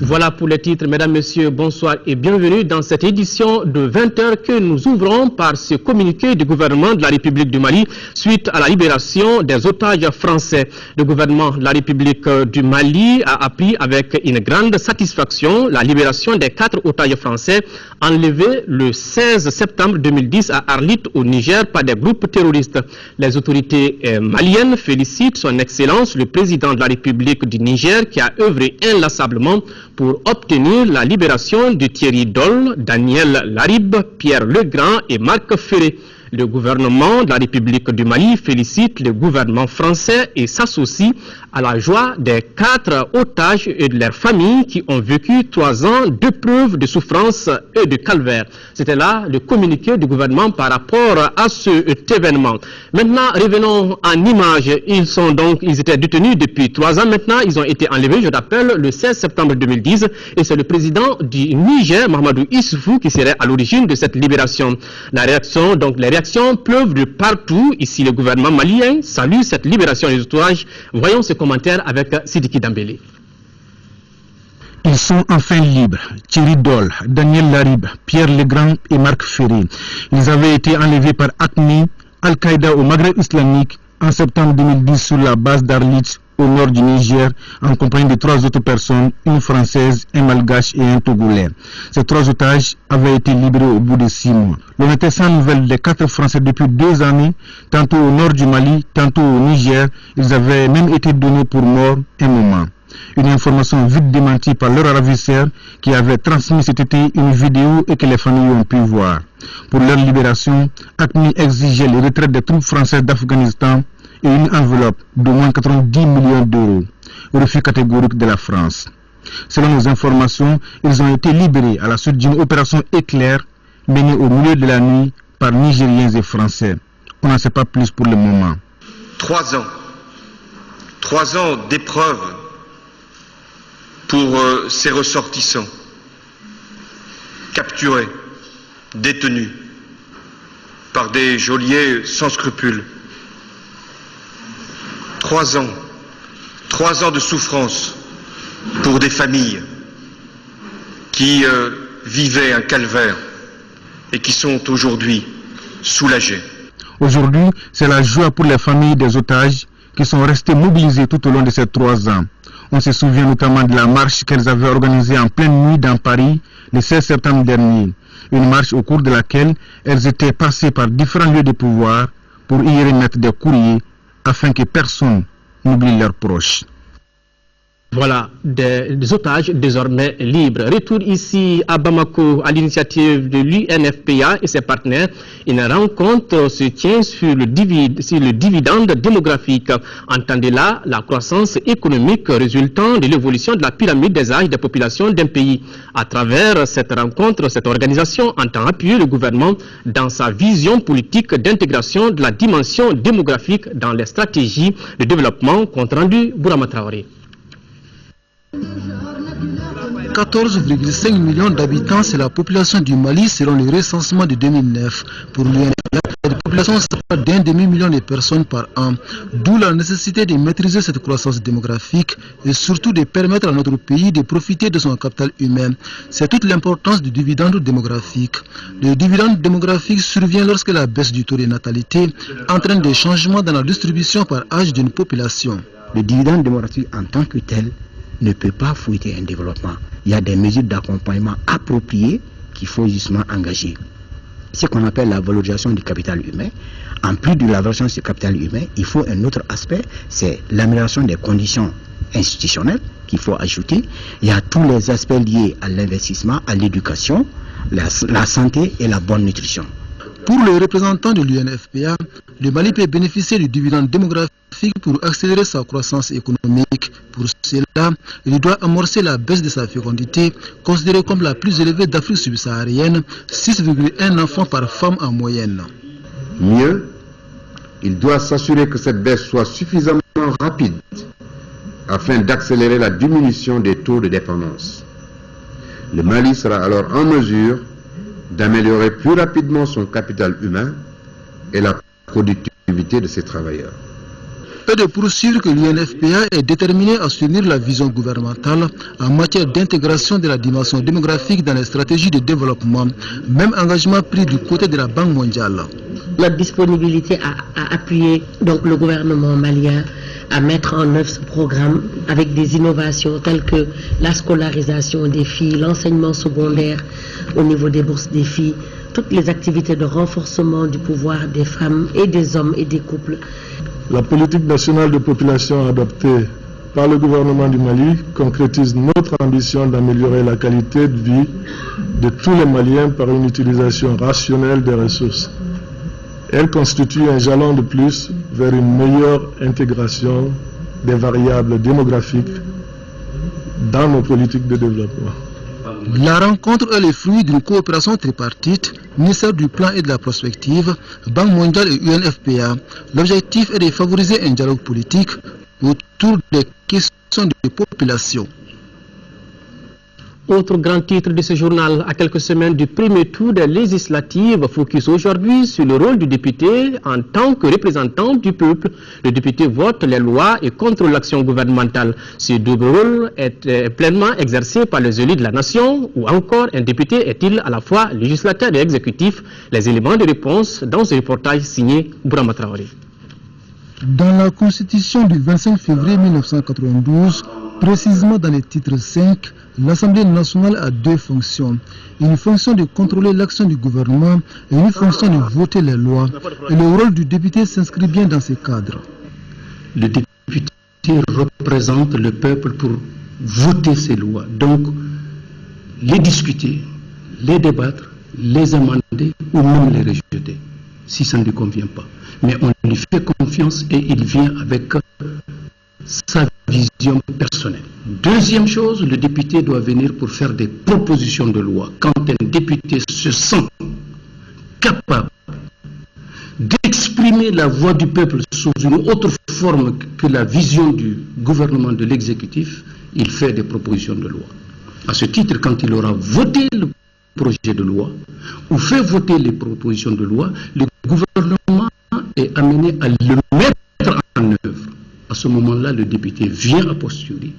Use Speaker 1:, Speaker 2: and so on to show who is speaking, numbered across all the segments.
Speaker 1: Voilà pour les titres. Mesdames, Messieurs, bonsoir et bienvenue dans cette édition de 20h que nous ouvrons par ce communiqué du gouvernement de la République du Mali suite à la libération des otages français. Le gouvernement de la République du Mali a appris avec une grande satisfaction la libération des 4 otages français enlevés le 16 septembre 2010 à Arlit au Niger par des groupes terroristes. Les autorités maliennes félicitent son Excellence le président de la République du Niger qui a œuvré inlassablement pour obtenir la libération de Thierry Doll, Daniel Laribe, Pierre Legrand et Marc Ferré. Le gouvernement de la République du Mali félicite le gouvernement français et s'associe à la joie des 4 otages et de leurs familles qui ont vécu 3 ans d'épreuves de souffrance et de calvaire. C'était là le communiqué du gouvernement par rapport à cet événement. Maintenant, revenons en images. Ils étaient détenus depuis 3 ans maintenant. Ils ont été enlevés, je rappelle, le 16 septembre 2010. Et c'est le président du Niger, Mahamadou Issoufou, qui serait à l'origine de cette libération. Les réactions pleuvent de partout. Ici, le gouvernement malien salue cette libération des otages. Voyons ce commentaire avec Sidiki Dambélé.
Speaker 2: Ils sont enfin libres. Thierry Doll, Daniel Laribe, Pierre Legrand et Marc Ferré. Ils avaient été enlevés par AQMI, Al-Qaïda au Maghreb islamique en septembre 2010 sur la base d'Arlit au nord du Niger en compagnie de 3 autres personnes, une française, un malgache et un togolais. Ces 3 otages avaient été libérés au bout de 6 mois. L'on était sans nouvelles des 4 Français depuis 2 années, tantôt au nord du Mali, tantôt au Niger. Ils avaient même été donnés pour morts un moment. Une information vite démentie par leur ravisseur qui avait transmis cet été une vidéo et que les familles ont pu voir. Pour leur libération, AQMI exigeait le retrait des troupes françaises d'Afghanistan et une enveloppe d'au moins 90 millions d'euros, refus catégorique de la France. Selon nos informations, ils ont été libérés à la suite d'une opération éclair menée au milieu de la nuit par Nigériens et Français. On n'en sait pas plus pour le moment.
Speaker 3: 3 ans. 3 ans d'épreuve pour ces ressortissants, capturés, détenus par des geôliers sans scrupules. 3 ans. 3 ans de souffrance pour des familles qui vivaient un calvaire et qui sont aujourd'hui soulagées.
Speaker 2: Aujourd'hui, c'est la joie pour les familles des otages qui sont restées mobilisées tout au long de ces 3 ans. On se souvient notamment de la marche qu'elles avaient organisée en pleine nuit dans Paris le 16 septembre dernier. Une marche au cours de laquelle elles étaient passées par différents lieux de pouvoir pour y remettre des courriers afin que personne n'oublie leurs proches.
Speaker 1: Voilà, des otages désormais libres. Retour ici à Bamako à l'initiative de l'UNFPA et ses partenaires. Une rencontre se tient sur le dividende démographique. Entendez là la croissance économique résultant de l'évolution de la pyramide des âges des populations d'un pays. À travers cette rencontre, cette organisation entend appuyer le gouvernement dans sa vision politique d'intégration de la dimension démographique dans les stratégies de développement. Compte rendu Bourama Traoré.
Speaker 4: 14,5 millions d'habitants, c'est la population du Mali selon le recensement de 2009. Pour l'UNFPA, la population sera d'1 demi-million de personnes par an, d'où la nécessité de maîtriser cette croissance démographique et surtout de permettre à notre pays de profiter de son capital humain. C'est toute l'importance du dividende démographique. Le dividende démographique survient lorsque la baisse du taux de natalité entraîne des changements dans la distribution par âge d'une population.
Speaker 5: Le dividende démographique en tant que tel ne peut pas fouetter un développement. Il y a des mesures d'accompagnement appropriées qu'il faut justement engager. Ce qu'on appelle la valorisation du capital humain. En plus de la valorisation de ce capital humain, il faut un autre aspect, c'est l'amélioration des conditions institutionnelles qu'il faut ajouter. Il y a tous les aspects liés à l'investissement, à l'éducation, la santé et la bonne nutrition.
Speaker 4: Pour les représentants de l'UNFPA, le Mali peut bénéficier du dividende démographique pour accélérer sa croissance économique. Pour cela, il doit amorcer la baisse de sa fécondité, considérée comme la plus élevée d'Afrique subsaharienne, 6,1 enfants par femme en moyenne.
Speaker 6: Mieux, il doit s'assurer que cette baisse soit suffisamment rapide afin d'accélérer la diminution des taux de dépendance. Le Mali sera alors en mesure d'améliorer plus rapidement son capital humain et la productivité de ses travailleurs.
Speaker 4: et de poursuivre que l'UNFPA est déterminé à soutenir la vision gouvernementale en matière d'intégration de la dimension démographique dans les stratégies de développement, même engagement pris du côté de la Banque mondiale.
Speaker 7: Notre disponibilité à appuyer donc le gouvernement malien à mettre en œuvre ce programme avec des innovations telles que la scolarisation des filles, l'enseignement secondaire au niveau des bourses des filles, toutes les activités de renforcement du pouvoir des femmes et des hommes et des couples.
Speaker 8: La politique nationale de population adoptée par le gouvernement du Mali concrétise notre ambition d'améliorer la qualité de vie de tous les Maliens par une utilisation rationnelle des ressources. Elle constitue un jalon de plus vers une meilleure intégration des variables démographiques dans nos politiques de développement.
Speaker 4: La rencontre est le fruit d'une coopération tripartite, ministère du Plan et de la Prospective, Banque mondiale et UNFPA. L'objectif est de favoriser un dialogue politique autour des questions de population.
Speaker 1: Autre grand titre de ce journal, à quelques semaines du premier tour des législatives, focus aujourd'hui sur le rôle du député en tant que représentant du peuple. Le député vote les lois et contrôle l'action gouvernementale. Ce double rôle est pleinement exercé par les élus de la nation, ou encore un député est-il à la fois législateur et exécutif? Les éléments de réponse dans ce reportage signé Bourama Traoré.
Speaker 4: Dans la Constitution du 25 février 1992, précisément dans le titre 5, l'Assemblée nationale a deux fonctions. Une fonction de contrôler l'action du gouvernement et une fonction de voter les lois. Et le rôle du député s'inscrit bien dans ce cadre.
Speaker 9: Le député représente le peuple pour voter ces lois. Donc, les discuter, les débattre, les amender ou même les rejeter, si ça ne lui convient pas. Mais on lui fait confiance et il vient avec sa vision personnelle. Deuxième chose, le député doit venir pour faire des propositions de loi. Quand un député se sent capable d'exprimer la voix du peuple sous une autre forme que la vision du gouvernement de l'exécutif, il fait des propositions de loi. À ce titre, quand il aura voté le projet de loi ou fait voter les propositions de loi, le gouvernement est amené à le mettre en œuvre. À ce moment-là, le député vient à posteriori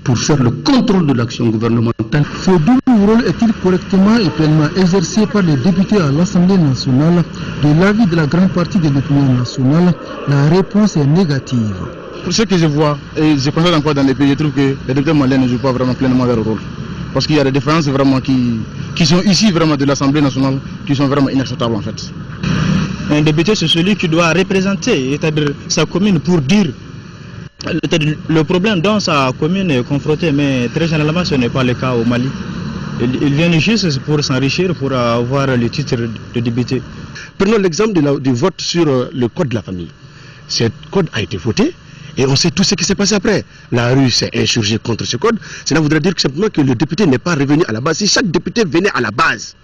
Speaker 9: pour faire le contrôle de l'action gouvernementale.
Speaker 4: Ce double rôle est-il correctement et pleinement exercé par les députés à l'Assemblée nationale? De l'avis de la grande partie de l'opinion nationale, la réponse est négative.
Speaker 2: Pour ce que je vois, et je constate encore dans les pays, je trouve que les députés maliens ne jouent pas vraiment pleinement leur rôle. Parce qu'il y a des différences vraiment qui sont ici vraiment de l'Assemblée nationale, qui sont vraiment inacceptables en fait. Un député, c'est celui qui doit représenter sa commune pour dire le problème dont sa commune est confrontée, mais très généralement ce n'est pas le cas au Mali. Ils viennent juste pour s'enrichir, pour avoir le titre de député.
Speaker 10: Prenons l'exemple du vote sur le code de la famille. Ce code a été voté et on sait tout ce qui s'est passé après. La rue s'est insurgée contre ce code. Cela voudrait dire simplement que le député n'est pas revenu à la base. Si chaque député venait à la base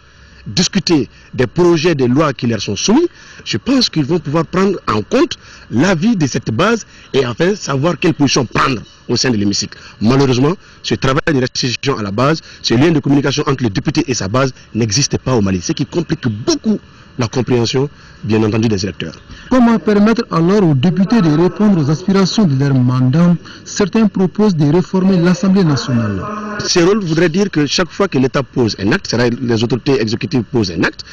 Speaker 10: discuter des projets de loi qui leur sont soumis, je pense qu'ils vont pouvoir prendre en compte l'avis de cette base et enfin savoir quelle position prendre au sein de l'hémicycle. Malheureusement, ce travail de restitution à la base, ce lien de communication entre le député et sa base n'existe pas au Mali, ce qui complique beaucoup la compréhension, bien entendu, des électeurs.
Speaker 4: Comment permettre alors aux députés de répondre aux aspirations de leur mandat? Certains proposent de réformer l'Assemblée nationale.
Speaker 10: Ce rôle voudrait dire que chaque fois que l'État pose un acte, c'est-à-dire les autorités exécutives posent un acte,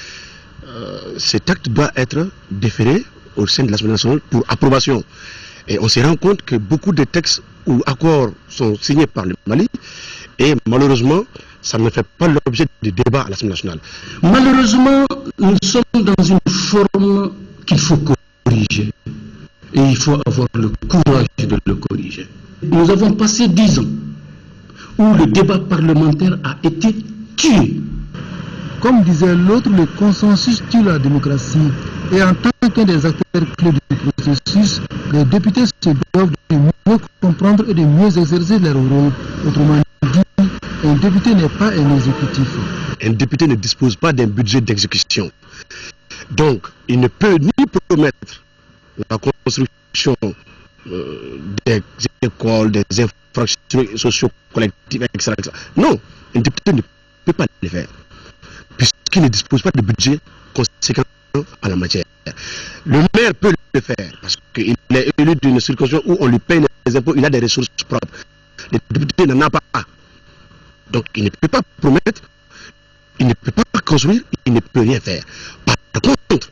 Speaker 10: cet acte doit être déféré au sein de l'Assemblée nationale pour approbation. Et on se rend compte que beaucoup de textes ou accords sont signés par le Mali et malheureusement, ça ne fait pas l'objet de débat à l'Assemblée nationale.
Speaker 9: Malheureusement, nous sommes dans une forme qu'il faut corriger. Et il faut avoir le courage de le corriger. Nous avons passé 10 ans où le débat parlementaire a été tué.
Speaker 4: Comme disait l'autre, le consensus tue la démocratie. Et en tant qu'un des acteurs clés du processus, les députés se doivent de mieux comprendre et de mieux exercer leur rôle. Autrement dit, un député n'est pas un exécutif.
Speaker 10: Un député ne dispose pas d'un budget d'exécution. Donc, il ne peut ni promettre la construction des écoles, des infrastructures socio-collectives, etc., etc. Non, un député ne peut pas le faire, puisqu'il ne dispose pas de budget conséquent à la matière. Le maire peut le faire parce qu'il est élu d'une circonscription où on lui paye les impôts, il a des ressources propres. Le député n'en a pas. Donc il ne peut pas promettre, il ne peut pas construire, il ne peut rien faire. Par contre,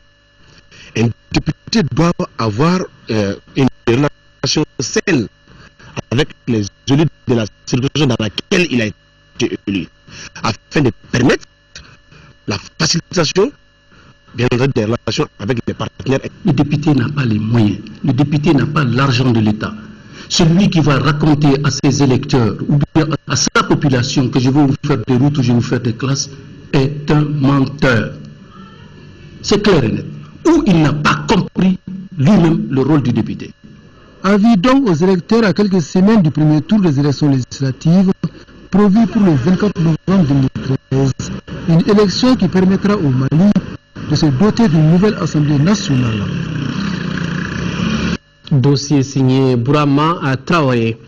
Speaker 10: un député doit avoir une relation saine avec les élus de la circonscription dans laquelle il a été élu, afin de permettre la facilitation bien entendu des relations avec les partenaires.
Speaker 9: Le député n'a pas les moyens, le député n'a pas l'argent de l'État. Celui qui va raconter à ses électeurs ou bien à sa population que je vais vous faire des routes ou je vais vous faire des classes est un menteur. C'est clair et net. Ou il n'a pas compris lui-même le rôle du député.
Speaker 4: Avis donc aux électeurs à quelques semaines du premier tour des élections législatives prévues pour le 24 novembre 2013. Une élection qui permettra au Mali de se doter d'une nouvelle Assemblée nationale.
Speaker 1: Dossier signé Bourama Traoré.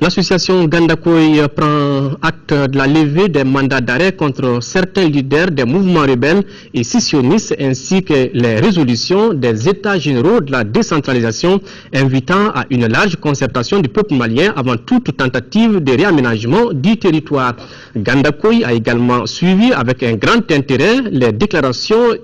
Speaker 1: L'association Gandakoy prend acte de la levée des mandats d'arrêt contre certains leaders des mouvements rebelles et scissionnistes ainsi que les résolutions des États généraux de la décentralisation invitant à une large concertation du peuple malien avant toute tentative de réaménagement du territoire. Gandakoy a également suivi avec un grand intérêt les déclarations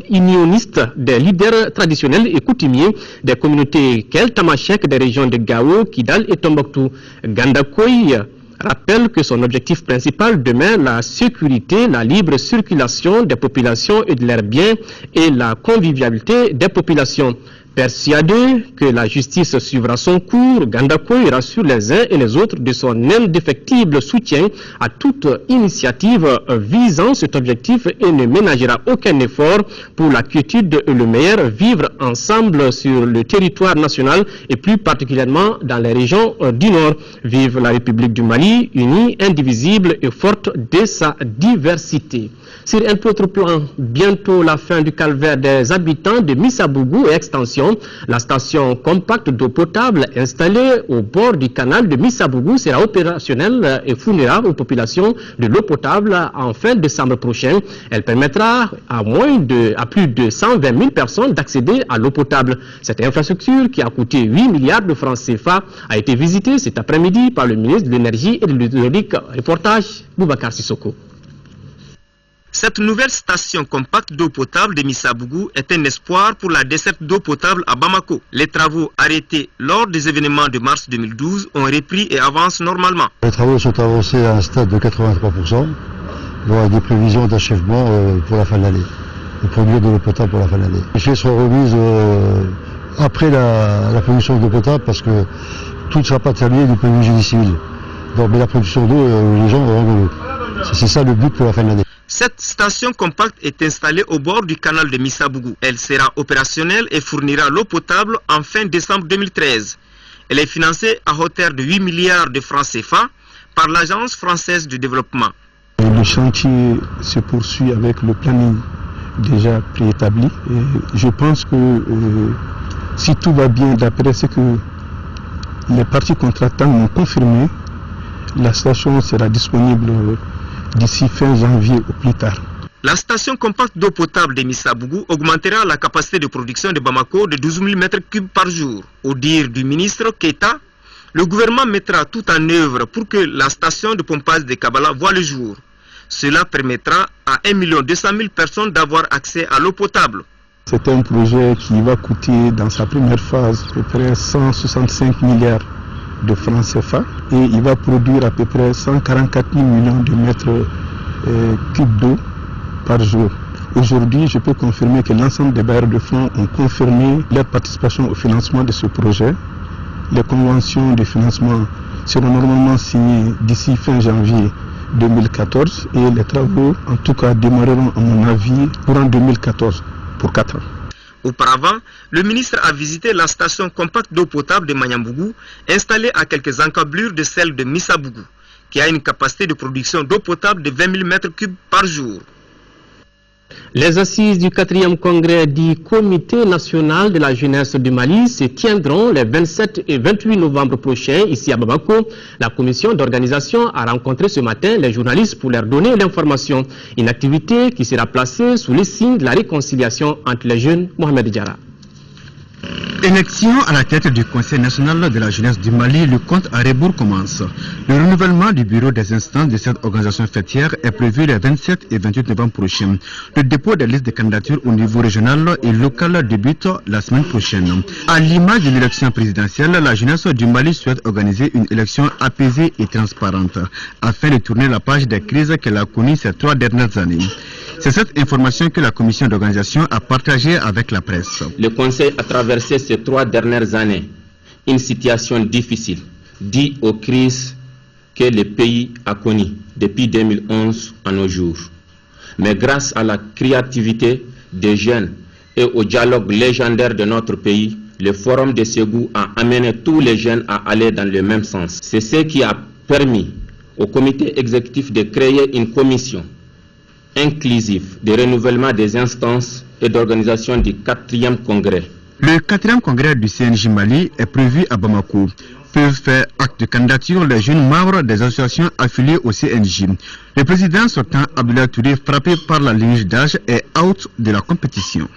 Speaker 1: unionistes des leaders traditionnels et coutumiers des communautés Kel, Tamashek, des régions de Gao, Kidal et Tombouctou. Gandakoy rappelle que son objectif principal demeure la sécurité, la libre circulation des populations et de leurs biens et la convivialité des populations. Persuadé que la justice suivra son cours, Gandakoy rassure les uns et les autres de son indéfectible soutien à toute initiative visant cet objectif et ne ménagera aucun effort pour la quiétude et le meilleur vivre ensemble sur le territoire national et plus particulièrement dans les régions du Nord. Vive la République du Mali, unie, indivisible et forte de sa diversité. Sur un autre plan, bientôt la fin du calvaire des habitants de Missabougou et extension. La station compacte d'eau potable installée au bord du canal de Missabougou sera opérationnelle et fournira aux populations de l'eau potable en fin décembre prochain. Elle permettra à plus de 120 000 personnes d'accéder à l'eau potable. Cette infrastructure, qui a coûté 8 milliards de francs CFA, a été visitée cet après-midi par le ministre de l'Énergie et de l'Hydraulique. Reportage Boubacar Sissoko.
Speaker 11: Cette nouvelle station compacte d'eau potable de Missabougou est un espoir pour la desserte d'eau potable à Bamako. Les travaux arrêtés lors des événements de mars 2012 ont repris et avancent normalement.
Speaker 12: Les travaux sont avancés à un stade de 83%, avec des prévisions d'achèvement pour la fin de l'année, de produire de l'eau potable pour la fin de l'année. Les chiffres seront remises après la production d'eau potable parce que tout ne sera pas terminé du point de vue génie civil. Donc, mais la production d'eau, les gens auront de l'eau. C'est ça le but pour la fin de l'année.
Speaker 11: Cette station compacte est installée au bord du canal de Missabougou. Elle sera opérationnelle et fournira l'eau potable en fin décembre 2013. Elle est financée à hauteur de 8 milliards de francs CFA par l'Agence française de développement.
Speaker 9: Le chantier se poursuit avec le planning déjà préétabli. Et je pense que si tout va bien, d'après ce que les parties contractantes m'ont confirmé, la station sera disponible d'ici fin janvier au plus tard.
Speaker 11: La station compacte d'eau potable de Missabougou augmentera la capacité de production de Bamako de 12 000 m3 par jour. Au dire du ministre Keita, le gouvernement mettra tout en œuvre pour que la station de pompage de Kabbalah voie le jour. Cela permettra à 1 200 000 personnes d'avoir accès à l'eau potable.
Speaker 9: C'est un projet qui va coûter dans sa première phase à peu près 165 milliards de francs CFA et il va produire à peu près 144 000 millions de mètres cubes d'eau par jour. Aujourd'hui, je peux confirmer que l'ensemble des bailleurs de fonds ont confirmé leur participation au financement de ce projet. Les conventions de financement seront normalement signées d'ici fin janvier 2014 et les travaux en tout cas démarreront à mon avis courant 2014 pour 4 ans.
Speaker 11: Auparavant, le ministre a visité la station compacte d'eau potable de Manyambougou, installée à quelques encablures de celle de Missabougou, qui a une capacité de production d'eau potable de 20 000 m3 par jour.
Speaker 1: Les assises du 4e congrès du Comité national de la jeunesse du Mali se tiendront les 27 et 28 novembre prochains ici à Bamako. La commission d'organisation a rencontré ce matin les journalistes pour leur donner l'information. Une activité qui sera placée sous le signe de la réconciliation entre les jeunes. Mohamed Diarra.
Speaker 13: Élection à la tête du Conseil national de la jeunesse du Mali, le compte à rebours commence. Le renouvellement du bureau des instances de cette organisation fêtière est prévu les 27 et 28 novembre prochains. Le dépôt des listes de candidatures au niveau régional et local débute la semaine prochaine. À l'image de l'élection présidentielle, la jeunesse du Mali souhaite organiser une élection apaisée et transparente afin de tourner la page des crises qu'elle a connues ces 3 dernières années. C'est cette information que la commission d'organisation a partagée avec la presse.
Speaker 14: Le Conseil a traversé ces 3 dernières années une situation difficile due aux crises que le pays a connues depuis 2011 à nos jours. Mais grâce à la créativité des jeunes et au dialogue légendaire de notre pays, le Forum de Ségou a amené tous les jeunes à aller dans le même sens. C'est ce qui a permis au comité exécutif de créer une commission inclusive de renouvellement des instances et d'organisation du 4e congrès.
Speaker 13: Le 4e congrès du CNJ Mali est prévu à Bamako. Peuvent faire acte de candidature les jeunes membres des associations affiliées au CNJ. Le président sortant Abdoulaye Touré, frappé par la limite d'âge, est out de la compétition.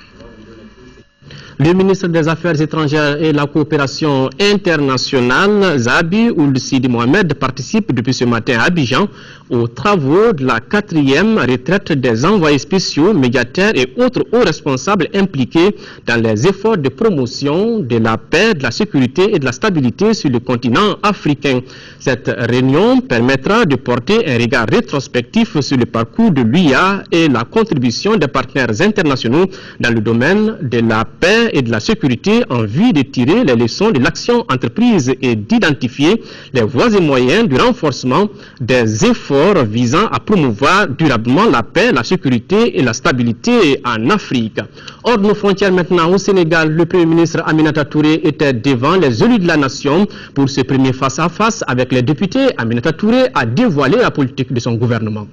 Speaker 1: Le ministre des Affaires étrangères et de la coopération internationale, Zabi Ould Sidi Mohamed, participe depuis ce matin à Abidjan aux travaux de la 4e retraite des envoyés spéciaux, médiateurs et autres hauts responsables impliqués dans les efforts de promotion de la paix, de la sécurité et de la stabilité sur le continent africain. Cette réunion permettra de porter un regard rétrospectif sur le parcours de l'UIA et la contribution des partenaires internationaux dans le domaine de la paix et de la sécurité en vue de tirer les leçons de l'action entreprise et d'identifier les voies et moyens du renforcement des efforts visant à promouvoir durablement la paix, la sécurité et la stabilité en Afrique. Hors de nos frontières maintenant, au Sénégal, le Premier ministre Aminata Touré était devant les élus de la nation pour ce premier face-à-face avec les députés. Aminata Touré a dévoilé la politique de son gouvernement.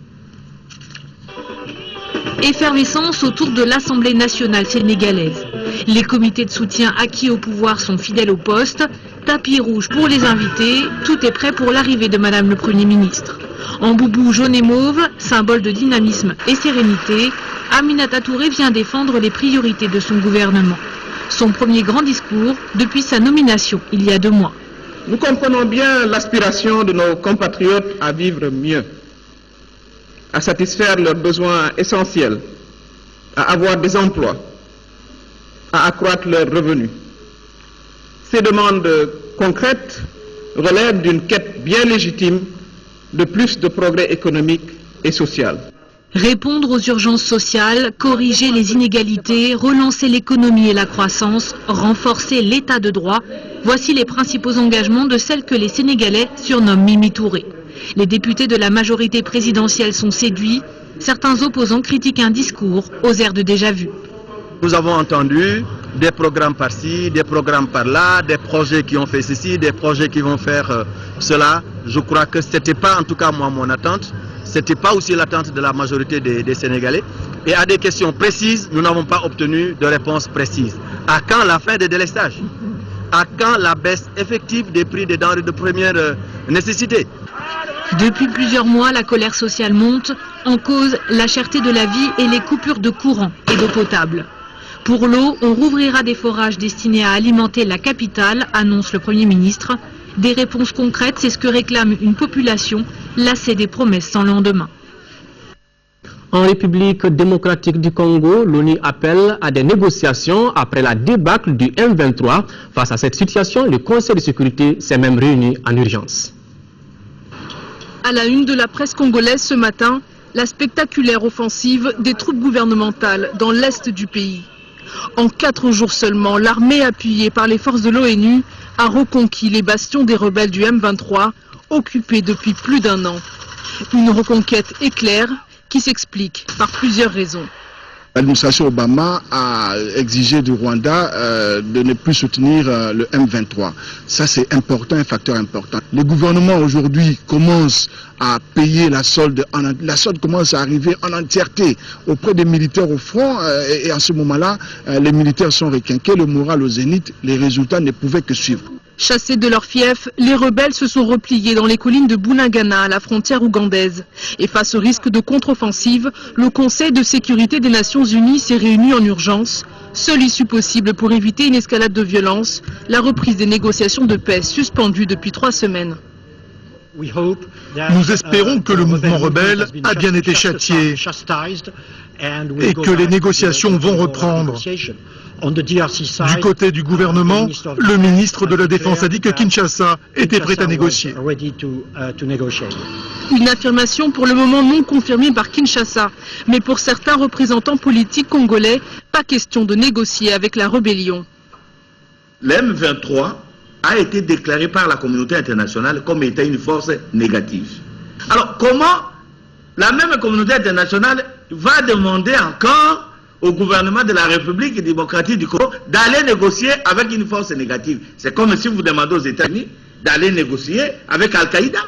Speaker 15: Effervescence autour de l'Assemblée nationale sénégalaise. Les comités de soutien acquis au pouvoir sont fidèles au poste. Tapis rouge pour les invités. Tout est prêt pour l'arrivée de Madame le Premier ministre. En boubou jaune et mauve, symbole de dynamisme et sérénité, Aminata Touré vient défendre les priorités de son gouvernement. Son premier grand discours depuis sa nomination il y a 2 mois.
Speaker 16: Nous comprenons bien l'aspiration de nos compatriotes à vivre mieux, à satisfaire leurs besoins essentiels, à avoir des emplois, à accroître leurs revenus. Ces demandes concrètes relèvent d'une quête bien légitime de plus de progrès économique et social.
Speaker 15: Répondre aux urgences sociales, corriger les inégalités, relancer l'économie et la croissance, renforcer l'état de droit, voici les principaux engagements de celle que les Sénégalais surnomment Mimi Touré. Les députés de la majorité présidentielle sont séduits. Certains opposants critiquent un discours aux airs de déjà-vu.
Speaker 17: Nous avons entendu des programmes par-ci, des programmes par-là, des projets qui ont fait ceci, des projets qui vont faire cela. Je crois que ce n'était pas en tout cas moi mon attente. Ce n'était pas aussi l'attente de la majorité des Sénégalais. Et à des questions précises, nous n'avons pas obtenu de réponse précise. À quand la fin des délestages? À quand la baisse effective des prix des denrées de première nécessité?
Speaker 15: Depuis plusieurs mois, la colère sociale monte. En cause, la cherté de la vie et les coupures de courant et d'eau potable. Pour l'eau, on rouvrira des forages destinés à alimenter la capitale, annonce le Premier ministre. Des réponses concrètes, c'est ce que réclame une population lassée des promesses sans lendemain.
Speaker 1: En République démocratique du Congo, l'ONU appelle à des négociations après la débâcle du M23. Face à cette situation, le Conseil de sécurité s'est même réuni en urgence.
Speaker 18: À la une de la presse congolaise ce matin, la spectaculaire offensive des troupes gouvernementales dans l'est du pays. En 4 jours seulement, l'armée appuyée par les forces de l'ONU a reconquis les bastions des rebelles du M23, occupés depuis plus d'1 an. Une reconquête éclair qui s'explique par plusieurs raisons.
Speaker 19: L'administration Obama a exigé du Rwanda de ne plus soutenir le M23. Ça, c'est important, un facteur important. Le gouvernement aujourd'hui commence à payer la solde. La solde commence à arriver en entièreté auprès des militaires au front. Et à ce moment-là, les militaires sont requinqués, le moral au zénith. Les résultats ne pouvaient que suivre.
Speaker 18: Chassés de leur fief, les rebelles se sont repliés dans les collines de Bunagana, à la frontière ougandaise. Et face au risque de contre-offensive, le Conseil de sécurité des Nations Unies s'est réuni en urgence. Seule issue possible pour éviter une escalade de violence, la reprise des négociations de paix suspendues depuis 3 semaines.
Speaker 20: Nous espérons que le mouvement rebelle a bien été châtié et que les négociations vont reprendre. Du côté du gouvernement, le ministre de la Défense a dit que Kinshasa était prêt à négocier.
Speaker 18: Une affirmation pour le moment non confirmée par Kinshasa, mais pour certains représentants politiques congolais, pas question de négocier avec la rébellion.
Speaker 21: Le M23 a été déclaré par la communauté internationale comme étant une force négative. Alors comment la même communauté internationale va demander encore au gouvernement de la République démocratique du Congo d'aller négocier avec une force négative? C'est comme si vous demandez aux États-Unis d'aller négocier avec Al-Qaïda.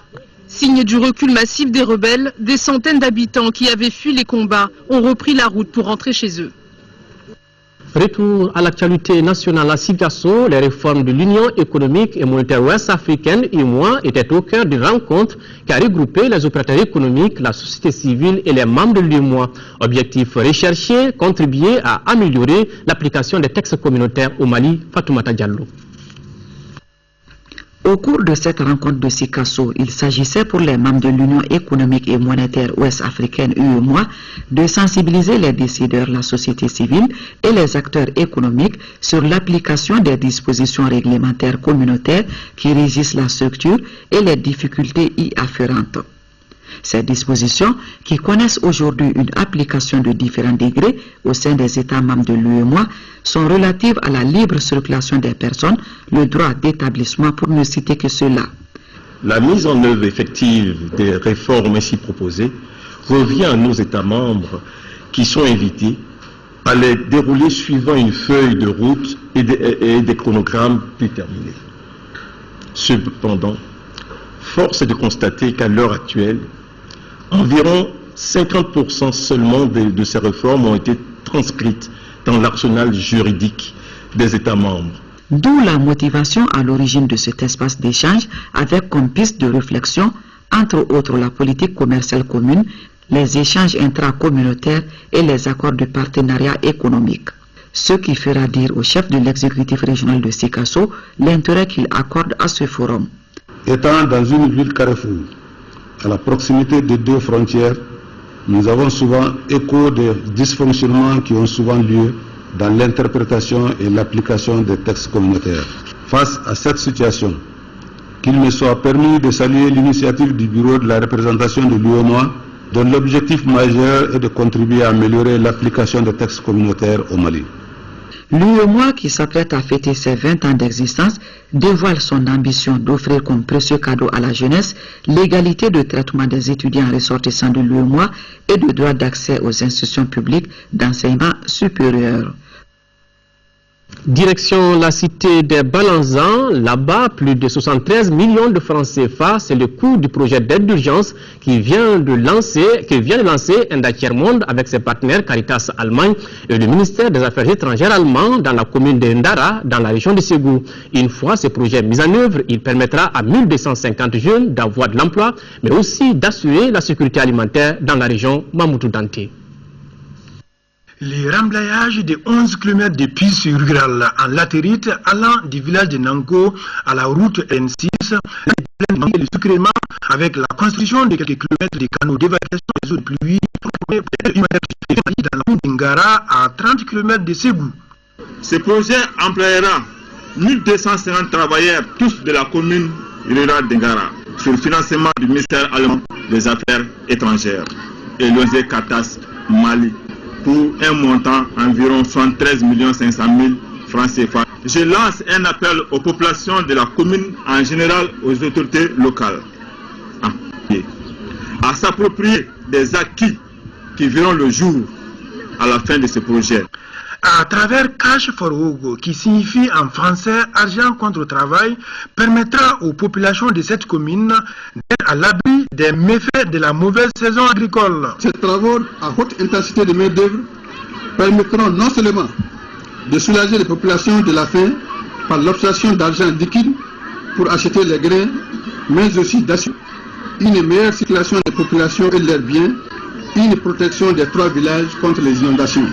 Speaker 18: Signe du recul massif des rebelles, des centaines d'habitants qui avaient fui les combats ont repris la route pour rentrer chez eux.
Speaker 1: Retour à l'actualité nationale à Sikasso, les réformes de l'Union économique et monétaire ouest-africaine UEMOA étaient au cœur d'une rencontre qui a regroupé les opérateurs économiques, la société civile et les membres de l'UEMOA. Objectif recherché, contribuer à améliorer l'application des textes communautaires au Mali. Fatoumata Diallo.
Speaker 22: Au cours de cette rencontre de Sikasso, il s'agissait pour les membres de l'Union économique et monétaire ouest-africaine UEMOA de sensibiliser les décideurs, la société civile et les acteurs économiques sur l'application des dispositions réglementaires communautaires qui régissent la structure et les difficultés y afférentes. Ces dispositions, qui connaissent aujourd'hui une application de différents degrés au sein des États membres de l'UEMOA, sont relatives à la libre circulation des personnes, le droit d'établissement pour ne citer que cela.
Speaker 23: La mise en œuvre effective des réformes ainsi proposées revient à nos États membres qui sont invités à les dérouler suivant une feuille de route et des chronogrammes déterminés. Cependant, force est de constater qu'à l'heure actuelle, environ 50% seulement de ces réformes ont été transcrites dans l'arsenal juridique des États membres.
Speaker 22: D'où la motivation à l'origine de cet espace d'échange avec comme piste de réflexion, entre autres la politique commerciale commune, les échanges intracommunautaires et les accords de partenariat économique. Ce qui fera dire au chef de l'exécutif régional de Sikasso l'intérêt qu'il accorde à ce forum.
Speaker 24: Étant dans une ville carrefour, à la proximité de 2 frontières, nous avons souvent écho des dysfonctionnements qui ont souvent lieu dans l'interprétation et l'application des textes communautaires. Face à cette situation, qu'il me soit permis de saluer l'initiative du Bureau de la représentation de l'UEMOA, dont l'objectif majeur est de contribuer à améliorer l'application des textes communautaires au Mali.
Speaker 22: L'UEMOA, qui s'apprête à fêter ses 20 ans d'existence, dévoile son ambition d'offrir comme précieux cadeau à la jeunesse l'égalité de traitement des étudiants ressortissants de l'UEMOA et le droit d'accès aux institutions publiques d'enseignement supérieur.
Speaker 1: Direction la cité des Balanzans, là-bas, plus de 73 millions de francs CFA, c'est le coût du projet d'aide d'urgence qui vient de lancer Enda Tiers-Monde avec ses partenaires Caritas Allemagne et le ministère des Affaires étrangères allemand dans la commune de Ndara, dans la région de Ségou. Une fois ce projet mis en œuvre, il permettra à 1250 jeunes d'avoir de l'emploi, mais aussi d'assurer la sécurité alimentaire dans la région Mamoutou Danté.
Speaker 25: Le remblayage de 11 km de pistes rurales en latérite allant du village de Nanko à la route N6, le sucrement avec la construction de quelques kilomètres de canaux d'évacuation des eaux de pluie dans la route d'Ingara à 30 km de Ségou.
Speaker 26: Ce projet employera 1250 travailleurs, tous de la commune rurale d'Ingara, sur le financement du ministère allemand des Affaires étrangères et l'ONG Caritas Mali, pour un montant environ 73 500 000 francs CFA. Je lance un appel aux populations de la commune, en général aux autorités locales, à s'approprier des acquis qui verront le jour à la fin de ce projet.
Speaker 25: À travers Cash for Hugo, qui signifie en français argent contre travail, permettra aux populations de cette commune d'être à l'abri des méfaits de la mauvaise saison agricole.
Speaker 2: Ces travaux à haute intensité de main-d'œuvre permettront non seulement de soulager les populations de la faim par l'obtention d'argent liquide pour acheter les grains, mais aussi d'assurer une meilleure circulation des populations et de leurs biens, une protection des 3 villages contre les inondations.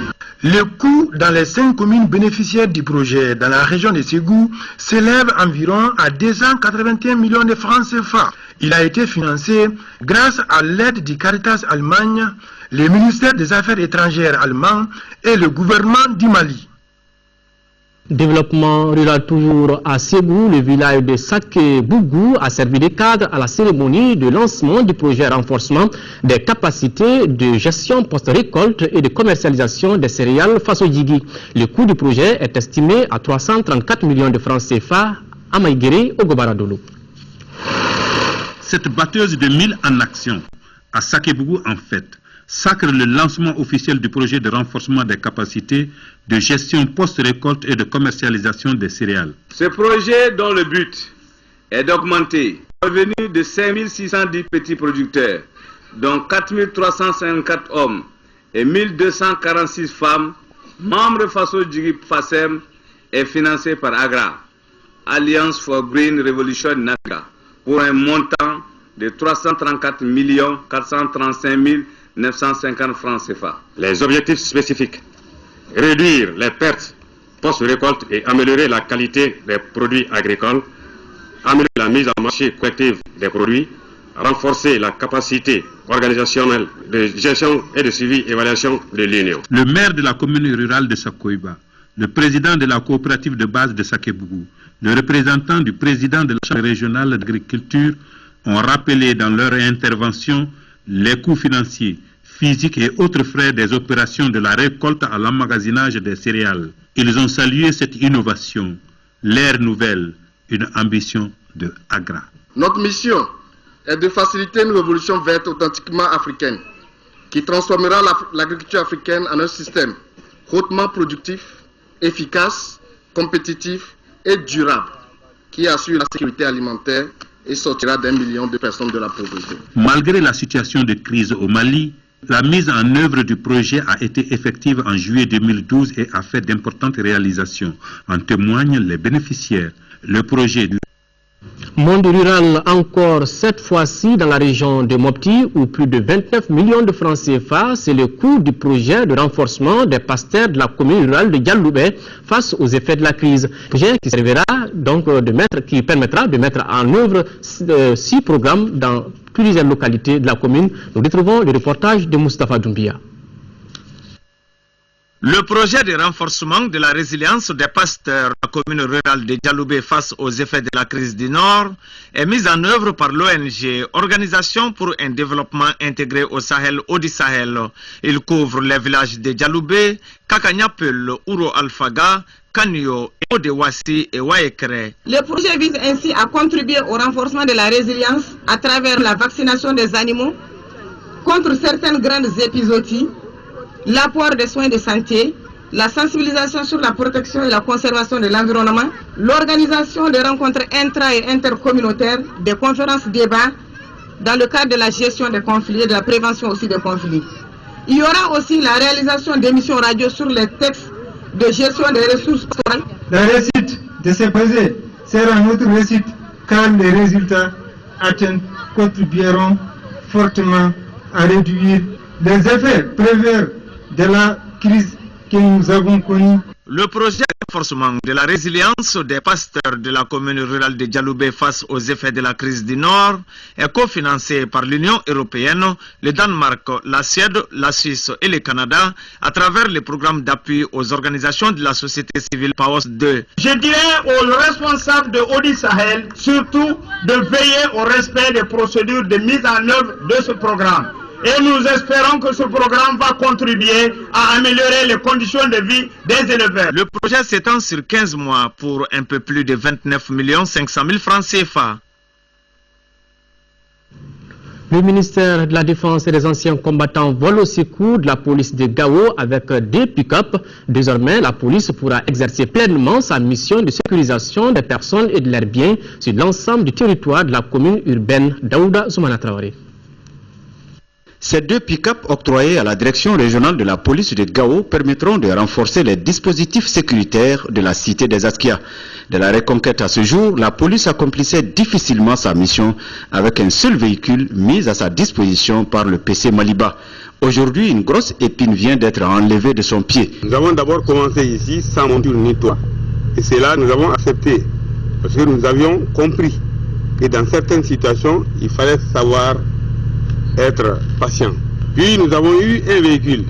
Speaker 25: Le coût dans les 5 communes bénéficiaires du projet dans la région de Ségou s'élève environ à 281 millions de francs CFA. Il a été financé grâce à l'aide du Caritas Allemagne, le ministère des Affaires étrangères allemand et le gouvernement du Mali.
Speaker 1: Développement rural toujours à Ségou, le village de Sakebougou a servi de cadre à la cérémonie de lancement du projet renforcement des capacités de gestion post-récolte et de commercialisation des céréales face au Djigui. Le coût du projet est estimé à 334 millions de francs CFA à Maïguéré, au Gobaradolo.
Speaker 3: Cette batteuse de 1000 en action à Sakebougou en fait sacre le lancement officiel du projet de renforcement des capacités de gestion post-récolte et de commercialisation des céréales.
Speaker 5: Ce projet dont le but est d'augmenter le revenu de 5610 petits producteurs, dont 4354 hommes et 1246 femmes, membres Faso Djigui FASEM, est financé par AGRA, Alliance for Green Revolution in Africa, pour un montant de 334 435 950 francs CFA.
Speaker 6: Les objectifs spécifiques: réduire les pertes post-récolte et améliorer la qualité des produits agricoles, améliorer la mise en marché collective des produits, renforcer la capacité organisationnelle de gestion et de suivi et évaluation de l'Union.
Speaker 3: Le maire de la commune rurale de Sakoiba, le président de la coopérative de base de Sakebougou, le représentant du président de la Chambre régionale d'agriculture ont rappelé dans leur intervention les coûts financiers, physiques et autres frais des opérations de la récolte à l'emmagasinage des céréales. Ils ont salué cette innovation, l'ère nouvelle, une ambition de AGRA.
Speaker 2: Notre mission est de faciliter une révolution verte authentiquement africaine qui transformera l'agriculture africaine en un système hautement productif, efficace, compétitif et durable qui assure la sécurité alimentaire et sortira d'1 million de personnes de la pauvreté.
Speaker 3: Malgré la situation de crise au Mali, la mise en œuvre du projet a été effective en juillet 2012 et a fait d'importantes réalisations. En témoignent les bénéficiaires. Le projet
Speaker 1: Monde rural encore cette fois-ci dans la région de Mopti où plus de 29 millions de francs CFA, c'est le coût du projet de renforcement des pasteurs de la commune rurale de Dialoubé face aux effets de la crise. Projet qui servira donc qui permettra de mettre en œuvre 6 programmes dans plusieurs localités de la commune. Nous retrouvons le reportage de Moustapha Doumbia.
Speaker 11: Le projet de renforcement de la résilience des pasteurs de la commune rurale de Dialoubé face aux effets de la crise du Nord est mis en œuvre par l'ONG Organisation pour un développement intégré au Sahel, Odi Sahel. Il couvre les villages de Dialoubé, Kakanyapel, Ouro Alfaga, Kanyo, Odewasi et Waekre.
Speaker 7: Le projet vise ainsi à contribuer au renforcement de la résilience à travers la vaccination des animaux contre certaines grandes épizooties, l'apport des soins de santé, la sensibilisation sur la protection et la conservation de l'environnement, l'organisation de rencontres intra- et intercommunautaires, des conférences débats dans le cadre de la gestion des conflits et de la prévention aussi des conflits. Il y aura aussi la réalisation d'émissions radio sur les textes de gestion des ressources pastorales.
Speaker 8: La réussite de ces projets sera notre réussite car les résultats atteints contribueront fortement à réduire les effets prévers de la crise que nous avons connue.
Speaker 11: Le projet de renforcement de la résilience des pasteurs de la commune rurale de Dialoubé face aux effets de la crise du Nord est cofinancé par l'Union européenne, le Danemark, la Suède, la Suisse et le Canada à travers les programmes d'appui aux organisations de la société civile PAOS 2.
Speaker 25: Je dirais aux responsables de Odi Sahel surtout de veiller au respect des procédures de mise en œuvre de ce programme. Et nous espérons que ce programme va contribuer à améliorer les conditions de vie des éleveurs.
Speaker 11: Le projet s'étend sur 15 mois pour un peu plus de 29 500 000 francs CFA.
Speaker 1: Le ministère de la Défense et des anciens combattants vole au secours de la police de Gao avec des pick-up. Désormais, la police pourra exercer pleinement sa mission de sécurisation des personnes et de leurs biens sur l'ensemble du territoire de la commune urbaine d'Aouda Soumana Traoré.
Speaker 4: Ces deux pick-up octroyés à la direction régionale de la police de Gao permettront de renforcer les dispositifs sécuritaires de la cité des Askia. De la reconquête à ce jour, la police accomplissait difficilement sa mission avec un seul véhicule mis à sa disposition par le PC Maliba. Aujourd'hui, une grosse épine vient d'être enlevée de son pied.
Speaker 9: Nous avons d'abord commencé ici sans monture ni toit. Et c'est là que nous avons accepté. Parce que nous avions compris que dans certaines situations, il fallait savoir être patient. Puis nous avons eu un véhicule.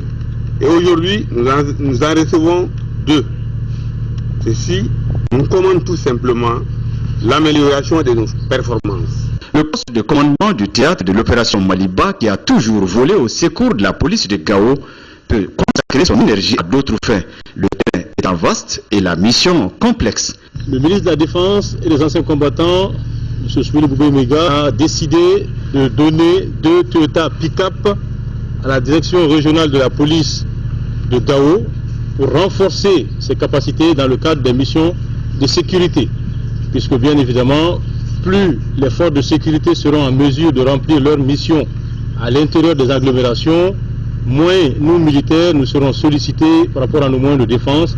Speaker 9: Et aujourd'hui, nous en recevons deux. Ceci nous commande tout simplement l'amélioration de nos performances.
Speaker 4: Le poste de commandement du théâtre de l'opération Maliba, qui a toujours volé au secours de la police de Gao, peut consacrer son énergie à d'autres fins. Le terrain étant vaste et la mission complexe.
Speaker 10: Le ministre de la Défense et des anciens combattants, M. Souili Boubé Mega, a décidé de donner 2 Toyota pick-up à la direction régionale de la police de Gao pour renforcer ses capacités dans le cadre des missions de sécurité. Puisque bien évidemment, plus les forces de sécurité seront en mesure de remplir leur mission à l'intérieur des agglomérations, moins nous militaires nous serons sollicités par rapport à nos moyens de défense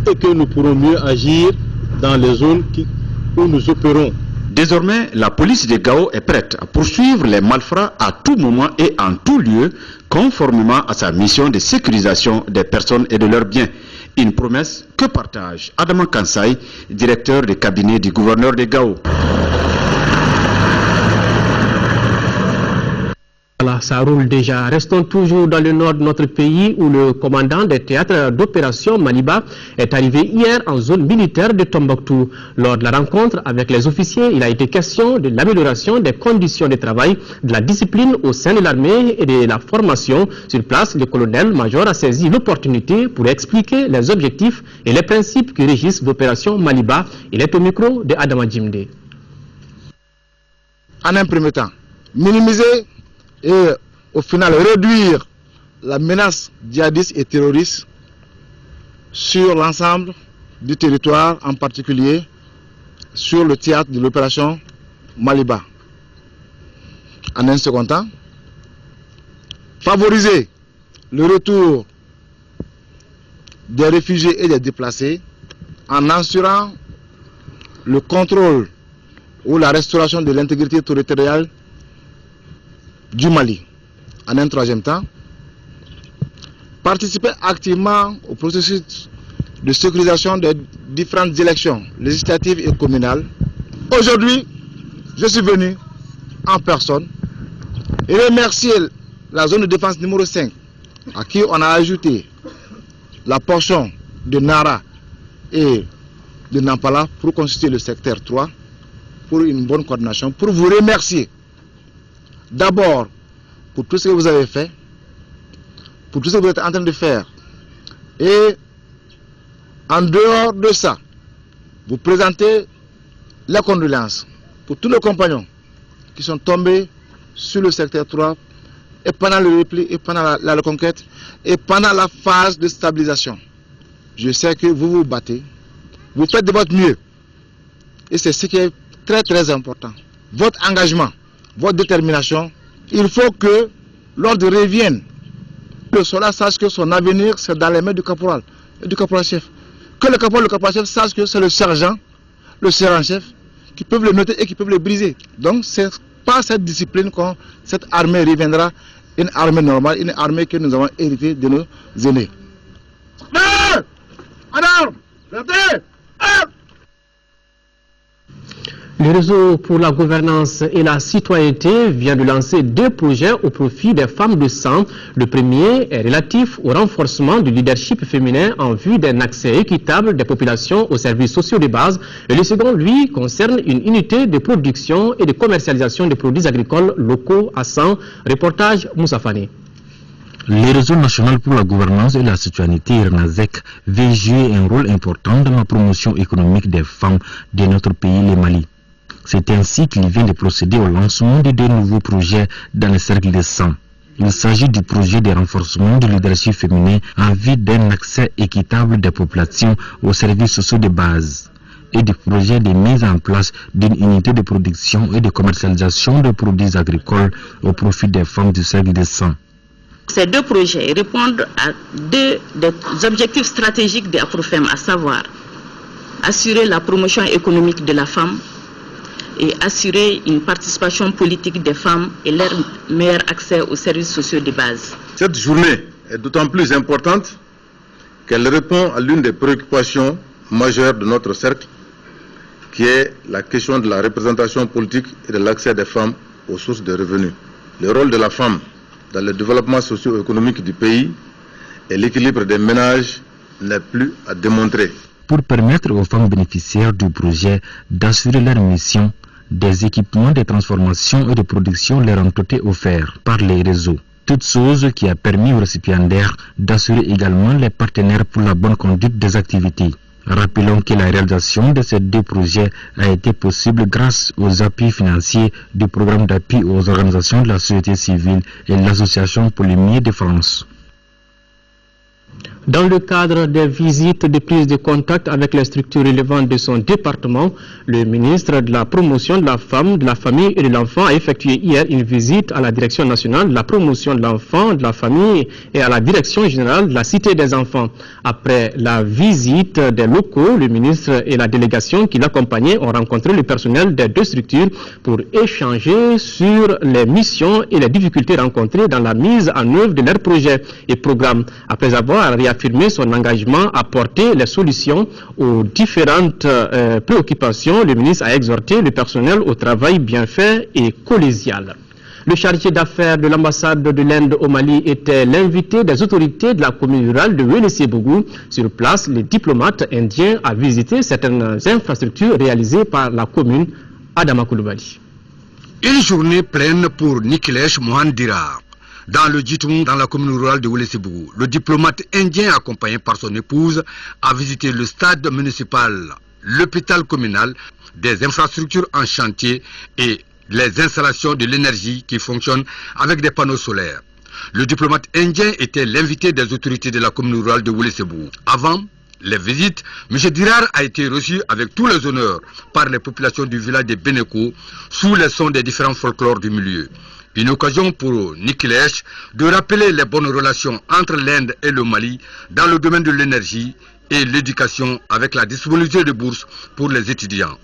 Speaker 10: et que nous pourrons mieux agir dans les zones où nous opérons.
Speaker 4: Désormais, la police de Gao est prête à poursuivre les malfrats à tout moment et en tout lieu, conformément à sa mission de sécurisation des personnes et de leurs biens. Une promesse que partage Adama Kansai, directeur de cabinet du gouverneur de Gao.
Speaker 1: Voilà, ça roule déjà. Restons toujours dans le nord de notre pays où le commandant des théâtres d'opération Maliba est arrivé hier en zone militaire de Tombouctou. Lors de la rencontre avec les officiers, il a été question de l'amélioration des conditions de travail, de la discipline au sein de l'armée et de la formation. Sur place, le colonel-major a saisi l'opportunité pour expliquer les objectifs et les principes qui régissent l'opération Maliba. Il est au micro de Adama Djimde.
Speaker 12: En un premier temps, minimiser et au final réduire la menace djihadiste et terroriste sur l'ensemble du territoire, en particulier sur le théâtre de l'opération Maliba. En un second temps, favoriser le retour des réfugiés et des déplacés en assurant le contrôle ou la restauration de l'intégrité territoriale du Mali. En un troisième temps, participer activement au processus de sécurisation des différentes élections législatives et communales. Aujourd'hui, je suis venu en personne et remercier la zone de défense numéro 5 à qui on a ajouté la portion de Nara et de Nampala pour constituer le secteur 3 pour une bonne coordination, pour vous remercier d'abord pour tout ce que vous avez fait, pour tout ce que vous êtes en train de faire. Et en dehors de ça, vous présentez les condoléances pour tous nos compagnons qui sont tombés sur le secteur 3 et pendant le repli, et pendant la reconquête, et pendant la phase de stabilisation. Je sais que vous vous battez, vous faites de votre mieux. Et c'est ce qui est très très important. Votre engagement, votre détermination, il faut que l'ordre revienne. Le soldat sache que son avenir c'est dans les mains du caporal et du caporal-chef. Que le caporal-chef sache que c'est le sergent-chef qui peuvent le noter et qui peuvent le briser. Donc c'est par cette discipline que cette armée reviendra une armée normale, une armée que nous avons héritée de nos aînés.
Speaker 1: Le réseau pour la gouvernance et la citoyenneté vient de lancer 2 projets au profit des femmes de sang. Le premier est relatif au renforcement du leadership féminin en vue d'un accès équitable des populations aux services sociaux de base. Et le second, lui, concerne une unité de production et de commercialisation des produits agricoles locaux à sang. Reportage Moussa Fane.
Speaker 13: Le réseau national pour la gouvernance et la citoyenneté RNASEC veut jouer un rôle important dans la promotion économique des femmes de notre pays, le Mali. C'est ainsi qu'il vient de procéder au lancement de deux nouveaux projets dans le cercle de 100. Il s'agit du projet de renforcement du leadership féminin en vue d'un accès équitable des populations aux services sociaux de base et du projet de mise en place d'une unité de production et de commercialisation de produits agricoles au profit des femmes du cercle de 100.
Speaker 14: Ces deux projets répondent à deux des objectifs stratégiques de Afrofem, à savoir assurer la promotion économique de la femme et assurer une participation politique des femmes et leur meilleur accès aux services sociaux de base.
Speaker 24: Cette journée est d'autant plus importante qu'elle répond à l'une des préoccupations majeures de notre cercle, qui est la question de la représentation politique et de l'accès des femmes aux sources de revenus. Le rôle de la femme dans le développement socio-économique du pays et l'équilibre des ménages n'est plus à démontrer.
Speaker 13: Pour permettre aux femmes bénéficiaires du projet d'assurer leur mission, des équipements de transformation et de production leur ont été offerts par les réseaux. Toute chose qui a permis aux récipiendaires d'assurer également les partenaires pour la bonne conduite des activités. Rappelons que la réalisation de ces deux projets a été possible grâce aux appuis financiers du programme d'appui aux organisations de la société civile et l'Association pour les milieux de France.
Speaker 1: Dans le cadre des visites de prise de contact avec les structures relevantes de son département, le ministre de la Promotion de la Femme, de la Famille et de l'Enfant a effectué hier une visite à la Direction nationale de la promotion de l'enfant, de la famille et à la Direction générale de la Cité des enfants. Après la visite des locaux, le ministre et la délégation qui l'accompagnaient ont rencontré le personnel des deux structures pour échanger sur les missions et les difficultés rencontrées dans la mise en œuvre de leurs projets et programmes. Après avoir réaffirmé son engagement à porter les solutions aux différentes préoccupations, le ministre a exhorté le personnel au travail bien fait et collégial. Le chargé d'affaires de l'ambassade de l'Inde au Mali était l'invité des autorités de la commune rurale de Wélé-Sébougou. Sur place, les diplomates indiens ont visité certaines infrastructures réalisées par la commune. Adama Koulibaly.
Speaker 15: Une journée pleine pour Nikhilesh Mohandira. Dans le Djitoum, dans la commune rurale de Wélé-Sébougou, le diplomate indien accompagné par son épouse a visité le stade municipal, l'hôpital communal, des infrastructures en chantier et les installations de l'énergie qui fonctionnent avec des panneaux solaires. Le diplomate indien était l'invité des autorités de la commune rurale de Wélé-Sébougou. Avant les visites, M. Dirar a été reçu avec tous les honneurs par les populations du village de Beneko sous les sons des différents folklores du milieu. Une occasion pour Nikhilesh de rappeler les bonnes relations entre l'Inde et le Mali dans le domaine de l'énergie et l'éducation avec la disponibilité de bourses pour les étudiants.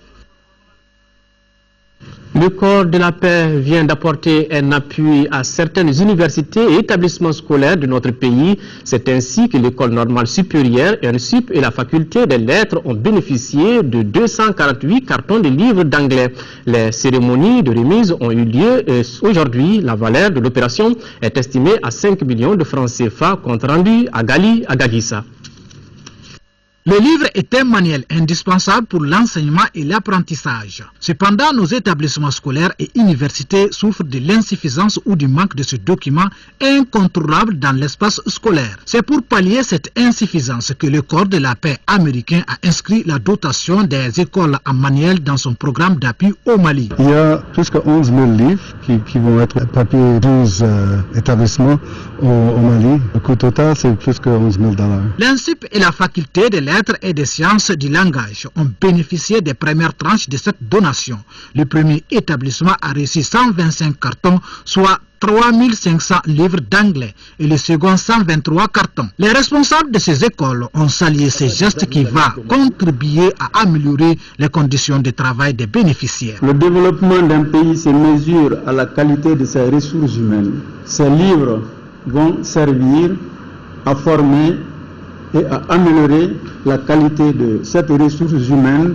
Speaker 1: Le corps de la paix vient d'apporter un appui à certaines universités et établissements scolaires de notre pays. C'est ainsi que l'école normale supérieure, ENSUP et la faculté des lettres ont bénéficié de 248 cartons de livres d'anglais. Les cérémonies de remise ont eu lieu et aujourd'hui, la valeur de l'opération est estimée à 5 millions de francs CFA, compte rendu à Gali Agagissa.
Speaker 16: Le livre est un manuel indispensable pour l'enseignement et l'apprentissage. Cependant, nos établissements scolaires et universités souffrent de l'insuffisance ou du manque de ce document incontournable dans l'espace scolaire. C'est pour pallier cette insuffisance que le corps de la paix américain a inscrit la dotation des écoles en manuel dans son programme d'appui au Mali.
Speaker 17: Il y a plus que 11 000 livres qui vont être papier 12 établissements au Mali. Le coût total, c'est plus que 11 000 $.
Speaker 16: L'INSUP et la faculté des lettres et des sciences du langage ont bénéficié des premières tranches de cette donation. Le premier établissement a reçu 125 cartons, soit 3500 livres d'anglais, et le second 123 cartons. Les responsables de ces écoles ont salué ces gestes qui vont contribuer à améliorer les conditions de travail des bénéficiaires.
Speaker 19: Le développement d'un pays se mesure à la qualité de ses ressources humaines. Ces livres vont servir à former et à améliorer la qualité de cette ressource humaine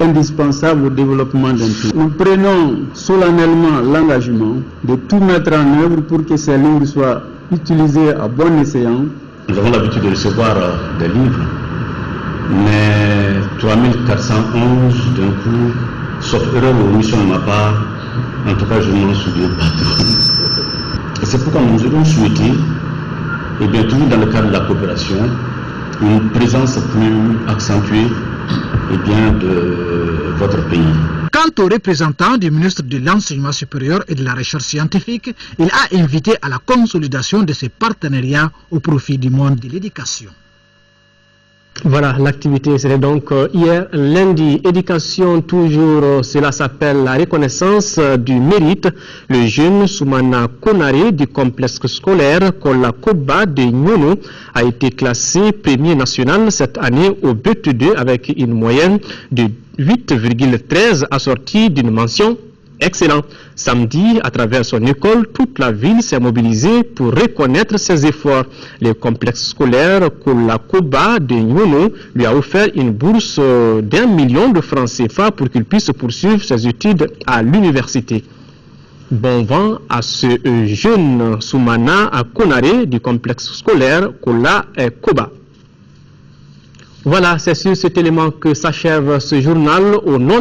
Speaker 19: indispensable au développement d'un pays. Nous prenons solennellement l'engagement de tout mettre en œuvre pour que ces livres soient utilisés à bon escient.
Speaker 20: Nous avons l'habitude de recevoir des livres, mais 3411 d'un coup, sauf erreur ou omission de ma part, en tout cas je ne m'en souviens pas trop. Et c'est pourquoi nous avons souhaité, et bien toujours dans le cadre de la coopération, une présence plus accentuée de votre pays.
Speaker 16: Quant au représentant du ministre de l'Enseignement supérieur et de la Recherche scientifique, il a invité à la consolidation de ces partenariats au profit du monde de l'éducation.
Speaker 1: Voilà, l'activité c'était donc hier lundi. Éducation toujours, cela s'appelle la reconnaissance du mérite. Le jeune Soumana Konaré du complexe scolaire Kola Koba de Nyono a été classé premier national cette année au BT2 avec une moyenne de 8,13 assortie d'une mention excellent. Samedi, à travers son école, toute la ville s'est mobilisée pour reconnaître ses efforts. Le complexe scolaire Kola Koba de Nyono lui a offert une bourse d'1 million de francs CFA pour qu'il puisse poursuivre ses études à l'université. Bon vent à ce jeune Soumana Konaré du complexe scolaire Kola Koba. Voilà, c'est sur cet élément que s'achève ce journal au nom